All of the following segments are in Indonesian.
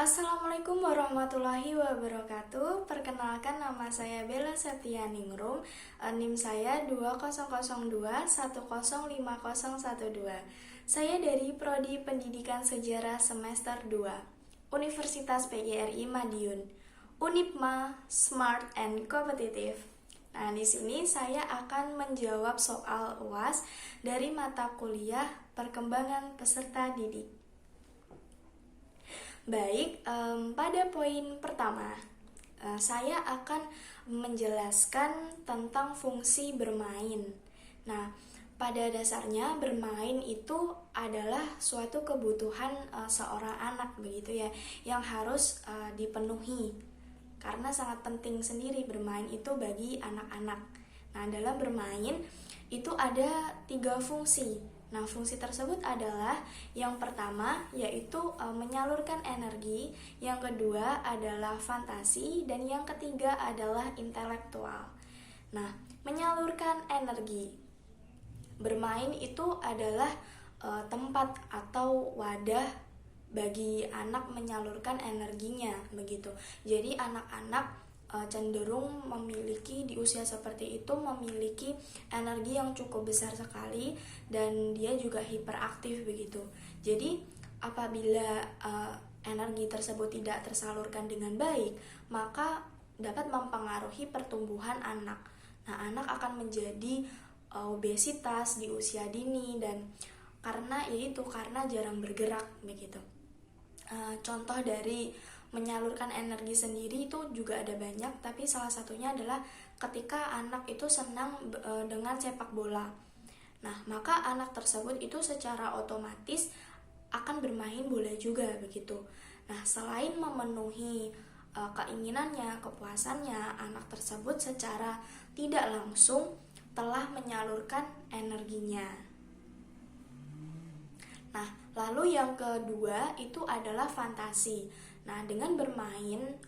Assalamualaikum warahmatullahi wabarakatuh. Perkenalkan, nama saya Bella Septianingrum. NIM saya 2002105012. Saya dari Prodi Pendidikan Sejarah semester 2, Universitas PGRI Madiun. Unipma, Smart and Kompetitif. Nah, di sini saya akan menjawab soal UAS dari mata kuliah Perkembangan Peserta Didik. Baik, pada poin pertama, saya akan menjelaskan tentang fungsi bermain. Nah, pada dasarnya bermain itu adalah suatu kebutuhan seorang anak begitu ya, yang harus dipenuhi. Karena sangat penting sendiri bermain itu bagi anak-anak. Nah, dalam bermain itu ada 3 fungsi. Nah, fungsi tersebut adalah yang pertama yaitu menyalurkan energi, yang kedua adalah fantasi, dan yang ketiga adalah intelektual. Nah, menyalurkan energi. Bermain itu adalah tempat atau wadah bagi anak menyalurkan energinya begitu. Jadi anak-anak cenderung memiliki di usia seperti itu memiliki energi yang cukup besar sekali dan dia juga hiperaktif begitu. Jadi apabila energi tersebut tidak tersalurkan dengan baik, maka dapat mempengaruhi pertumbuhan anak. Nah, anak akan menjadi obesitas di usia dini dan karena jarang bergerak begitu. Contoh dari menyalurkan energi sendiri itu juga ada banyak, tapi salah satunya adalah ketika anak itu senang dengan sepak bola. Nah, maka anak tersebut itu secara otomatis akan bermain bola juga begitu. Nah, selain memenuhi keinginannya, kepuasannya, anak tersebut secara tidak langsung telah menyalurkan energinya. Nah, lalu yang kedua itu adalah fantasi. Nah, dengan bermain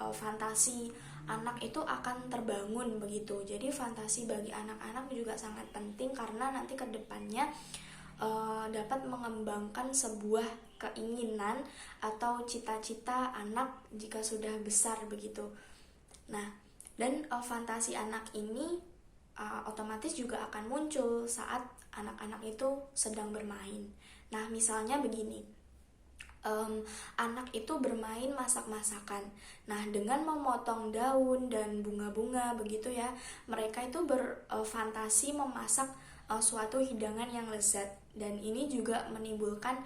fantasi anak itu akan terbangun begitu. Jadi fantasi bagi anak-anak juga sangat penting karena nanti ke depannya dapat mengembangkan sebuah keinginan atau cita-cita anak jika sudah besar begitu. Nah, dan fantasi anak ini otomatis juga akan muncul saat anak-anak itu sedang bermain. Nah, misalnya begini, anak itu bermain masak-masakan. Nah, dengan memotong daun dan bunga-bunga begitu ya, mereka itu berfantasi memasak suatu hidangan yang lezat. Dan ini juga menimbulkan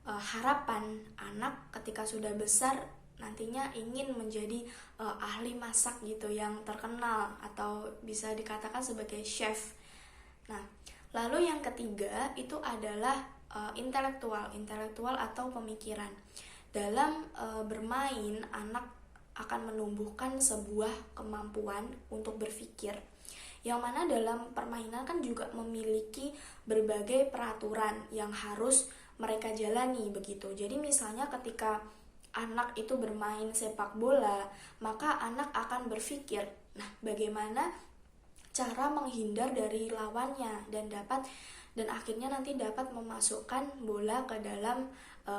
harapan anak ketika sudah besar nantinya ingin menjadi ahli masak gitu yang terkenal atau bisa dikatakan sebagai chef. Nah, lalu yang ketiga itu adalah intelektual atau pemikiran. Dalam bermain, anak akan menumbuhkan sebuah kemampuan untuk berpikir, yang mana dalam permainan kan juga memiliki berbagai peraturan yang harus mereka jalani begitu. Jadi misalnya ketika anak itu bermain sepak bola, maka anak akan berpikir, nah bagaimana cara menghindar dari lawannya dan akhirnya nanti dapat memasukkan bola ke dalam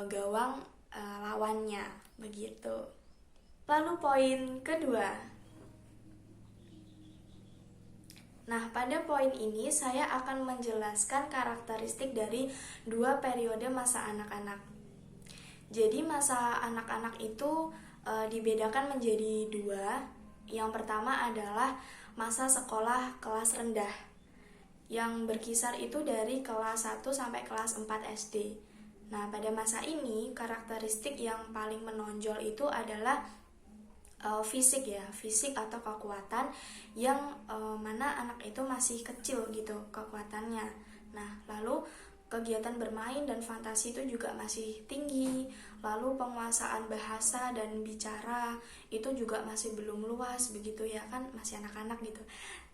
gawang lawannya begitu. Lalu poin kedua. Nah, pada poin ini saya akan menjelaskan karakteristik dari 2 periode masa anak-anak. Jadi masa anak-anak itu dibedakan menjadi 2. Yang pertama adalah masa sekolah kelas rendah yang berkisar itu dari kelas 1 sampai kelas 4 SD. Nah, pada masa ini karakteristik yang paling menonjol itu adalah fisik ya, fisik atau kekuatan yang mana anak itu masih kecil gitu kekuatannya. Nah, lalu kegiatan bermain dan fantasi itu juga masih tinggi. Lalu penguasaan bahasa dan bicara itu juga masih belum luas begitu ya, kan masih anak-anak gitu.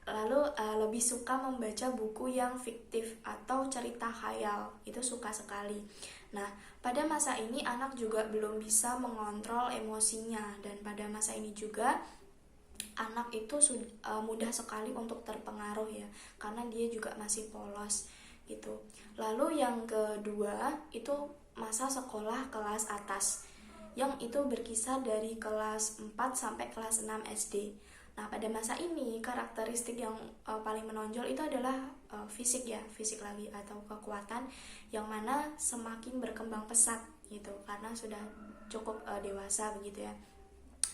Lalu lebih suka membaca buku yang fiktif atau cerita khayal, itu suka sekali. Nah, pada masa ini anak juga belum bisa mengontrol emosinya, dan pada masa ini juga anak itu mudah sekali untuk terpengaruh ya, karena dia juga masih polos gitu. Lalu yang kedua itu masa sekolah kelas atas. yang itu berkisar dari kelas 4 sampai kelas 6 SD. Nah, pada masa ini karakteristik yang paling menonjol itu adalah fisik ya, fisik lagi atau kekuatan yang mana semakin berkembang pesat gitu karena sudah cukup dewasa begitu ya.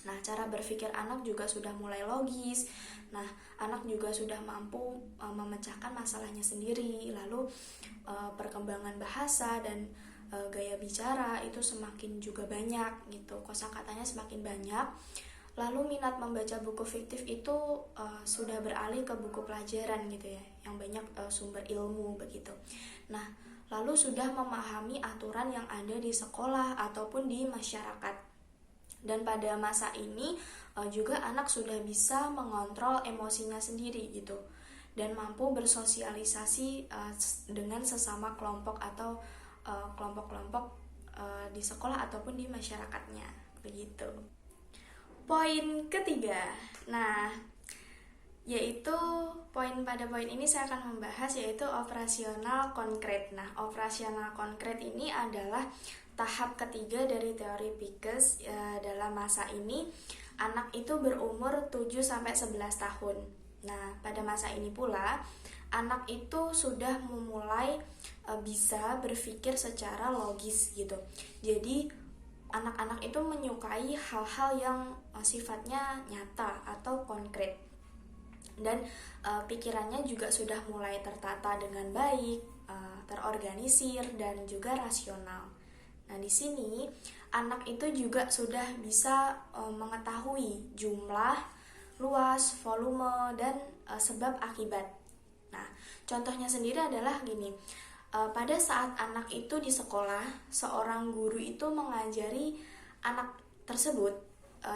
Nah, cara berpikir anak juga sudah mulai logis. Nah, anak juga sudah mampu memecahkan masalahnya sendiri. Lalu perkembangan bahasa dan gaya bicara itu semakin juga banyak gitu. Kosakatanya semakin banyak. Lalu minat membaca buku fiktif itu sudah beralih ke buku pelajaran gitu ya, yang banyak sumber ilmu begitu. Nah, lalu sudah memahami aturan yang ada di sekolah ataupun di masyarakat. Dan pada masa ini juga anak sudah bisa mengontrol emosinya sendiri gitu, dan mampu bersosialisasi dengan sesama kelompok atau kelompok-kelompok di sekolah ataupun di masyarakatnya begitu. Poin ketiga, nah yaitu pada poin ini saya akan membahas yaitu operasional konkret. Nah, operasional konkret ini adalah tahap ketiga dari teori Pickes. Dalam masa ini anak itu berumur 7-11 tahun. Nah, pada masa ini pula anak itu sudah memulai bisa berpikir secara logis gitu. Jadi anak-anak itu menyukai hal-hal yang sifatnya nyata atau konkret, dan pikirannya juga sudah mulai tertata dengan baik, terorganisir dan juga rasional. Nah, di sini anak itu juga sudah bisa mengetahui jumlah, luas, volume, dan sebab akibat. Nah, contohnya sendiri adalah gini. Pada saat anak itu di sekolah, seorang guru itu mengajari anak tersebut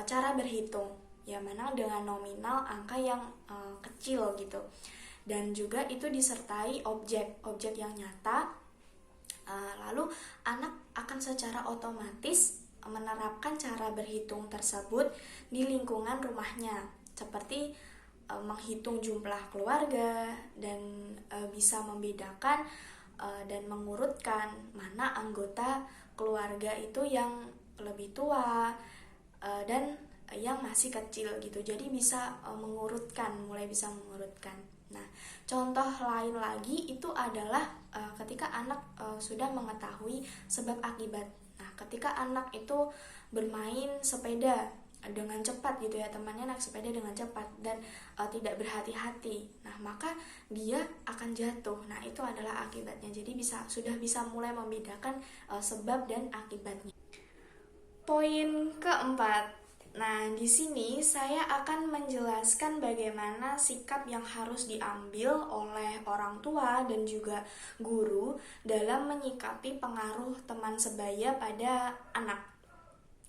cara berhitung, ya mana dengan nominal angka yang kecil gitu, dan juga itu disertai objek yang nyata. Lalu anak akan secara otomatis menerapkan cara berhitung tersebut di lingkungan rumahnya, seperti menghitung jumlah keluarga dan bisa membedakan dan mengurutkan mana anggota keluarga itu yang lebih tua dan yang masih kecil gitu. Jadi bisa mulai bisa mengurutkan. Nah, contoh lain lagi itu adalah ketika anak sudah mengetahui sebab akibat. Nah, ketika anak itu bermain sepeda dengan cepat gitu ya, temannya naik sepeda dengan cepat dan tidak berhati-hati, nah maka dia akan jatuh. Nah, itu adalah akibatnya. Jadi sudah bisa mulai membedakan sebab dan akibatnya. Poin keempat, nah di sini saya akan menjelaskan bagaimana sikap yang harus diambil oleh orang tua dan juga guru dalam menyikapi pengaruh teman sebaya pada anak.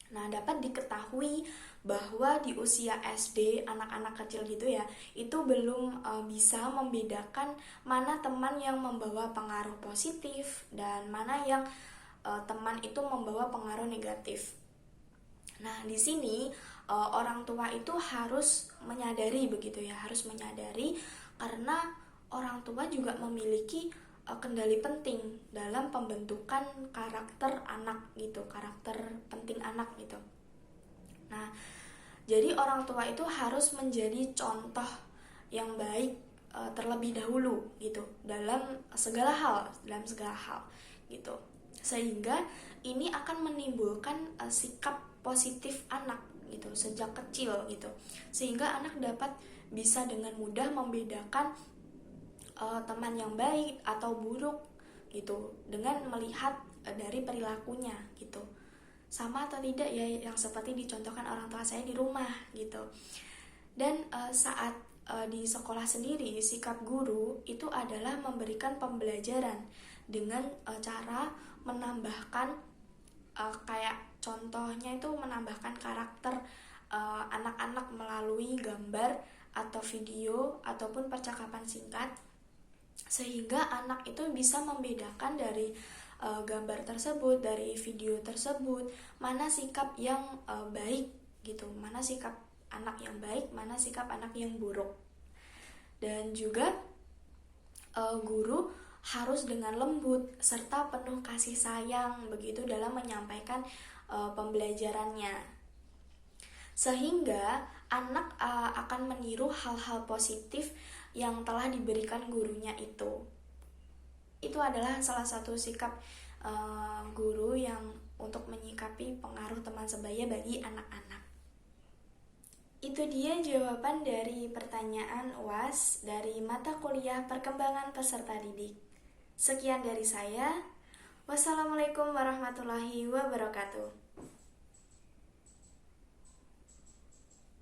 Nah, dapat diketahui bahwa di usia SD, anak-anak kecil gitu ya, itu belum bisa membedakan mana teman yang membawa pengaruh positif dan mana yang teman itu membawa pengaruh negatif. Nah, di sini orang tua itu harus menyadari begitu ya, harus menyadari karena orang tua juga memiliki kendali penting dalam pembentukan karakter anak gitu, karakter penting anak gitu. Nah, jadi orang tua itu harus menjadi contoh yang baik terlebih dahulu gitu dalam segala hal gitu. Sehingga ini akan menimbulkan sikap positif anak gitu sejak kecil gitu. Sehingga anak dapat bisa dengan mudah membedakan teman yang baik atau buruk gitu dengan melihat dari perilakunya gitu, sama atau tidak ya yang seperti dicontohkan orang tua saya di rumah gitu. Dan saat di sekolah sendiri, sikap guru itu adalah memberikan pembelajaran dengan cara menambahkan kayak contohnya itu menambahkan karakter anak-anak melalui gambar atau video ataupun percakapan singkat, sehingga anak itu bisa membedakan dari gambar tersebut, dari video tersebut, mana sikap yang baik gitu, mana sikap anak yang baik, mana sikap anak yang buruk. Dan juga guru harus dengan lembut serta penuh kasih sayang begitu dalam menyampaikan pembelajarannya. Sehingga anak akan meniru hal-hal positif yang telah diberikan gurunya itu. Itu adalah salah satu sikap guru yang untuk menyikapi pengaruh teman sebaya bagi anak-anak. Itu dia jawaban dari pertanyaan UAS dari mata kuliah perkembangan peserta didik. Sekian dari saya. Wassalamualaikum warahmatullahi wabarakatuh.